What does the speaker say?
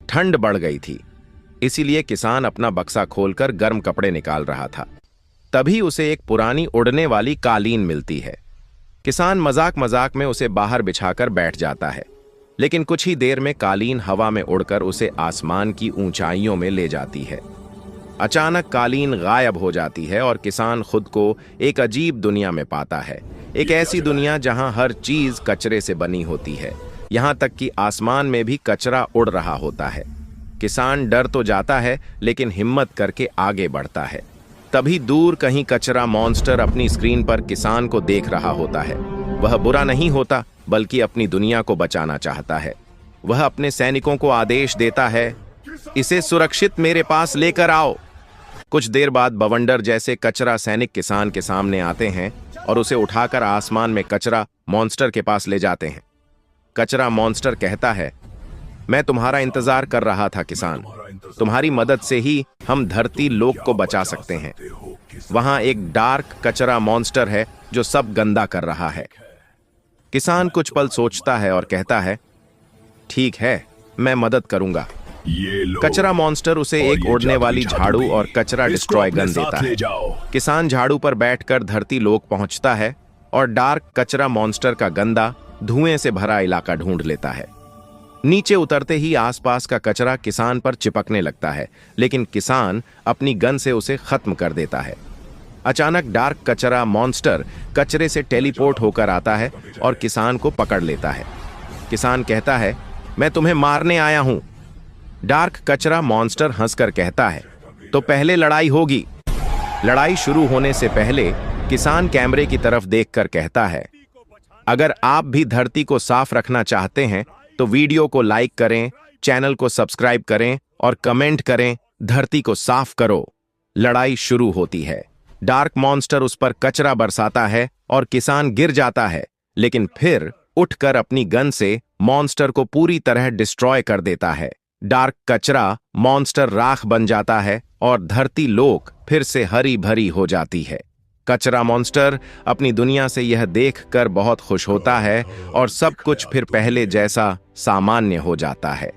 ठंड बढ़ गई थी, इसीलिए किसान अपना बक्सा खोलकर गर्म कपड़े निकाल रहा था। तभी उसे एक पुरानी उड़ने वाली कालीन मिलती है। किसान मजाक मजाक में उसे बाहर बिछाकर बैठ जाता है, लेकिन कुछ ही देर में कालीन हवा में उड़कर उसे आसमान की ऊंचाइयों में ले जाती है। अचानक कालीन गायब हो जाती है और किसान खुद को एक अजीब दुनिया में पाता है। एक ऐसी दुनिया जहां हर चीज कचरे से बनी होती है, यहां तक कि आसमान में भी कचरा उड़ रहा होता है। किसान डर तो जाता है, लेकिन हिम्मत करके आगे बढ़ता है। तभी दूर कहीं कचरा मॉन्स्टर अपनी स्क्रीन पर किसान को देख रहा होता है। वह बुरा नहीं होता, बल्कि अपनी दुनिया को बचाना चाहता है। वह अपने सैनिकों को आदेश देता है, इसे सुरक्षित मेरे पास लेकर आओ। कुछ देर बाद बवंडर जैसे कचरा सैनिक किसान के सामने आते हैं और उसे उठाकर आसमान में कचरा मॉन्स्टर के पास ले जाते हैं। कचरा मॉन्स्टर कहता है, मैं तुम्हारा इंतजार कर रहा था किसान, तुम्हारी मदद से ही हम धरती लोक को बचा सकते हैं। वहां एक डार्क कचरा मॉन्स्टर है जो सब गंदा कर रहा है। किसान कुछ पल सोचता है और कहता है, ठीक है, मैं मदद करूंगा। कचरा मॉन्स्टर उसे एक उड़ने वाली झाड़ू और कचरा डिस्ट्रॉय गन देता है। किसान झाड़ू पर बैठकर धरती लोक पहुंचता है और डार्क कचरा मॉन्स्टर का गंदा धुएं से भरा इलाका ढूंढ लेता है। नीचे उतरते ही आसपास का कचरा किसान पर चिपकने लगता है, लेकिन किसान अपनी गन से उसे खत्म कर देता है। अचानक डार्क कचरा मॉन्स्टर कचरे से टेलीपोर्ट होकर आता है और किसान को पकड़ लेता है। किसान कहता है, मैं तुम्हें मारने आया हूं। डार्क कचरा मॉन्स्टर हंसकर कहता है, तो पहले लड़ाई होगी। लड़ाई शुरू होने से पहले किसान कैमरे की तरफ देखकर कहता है, अगर आप भी धरती को साफ रखना चाहते हैं तो वीडियो को लाइक करें, चैनल को सब्सक्राइब करें और कमेंट करें, धरती को साफ करो। लड़ाई शुरू होती है। डार्क मॉन्स्टर उस पर कचरा बरसाता है और किसान गिर जाता है, लेकिन फिर उठकर अपनी गन से मॉन्स्टर को पूरी तरह डिस्ट्रॉय कर देता है। डार्क कचरा मॉन्स्टर राख बन जाता है और धरती लोक फिर से हरी भरी हो जाती है। कचरा मॉन्स्टर अपनी दुनिया से यह देखकर बहुत खुश होता है और सब कुछ फिर पहले जैसा सामान्य हो जाता है।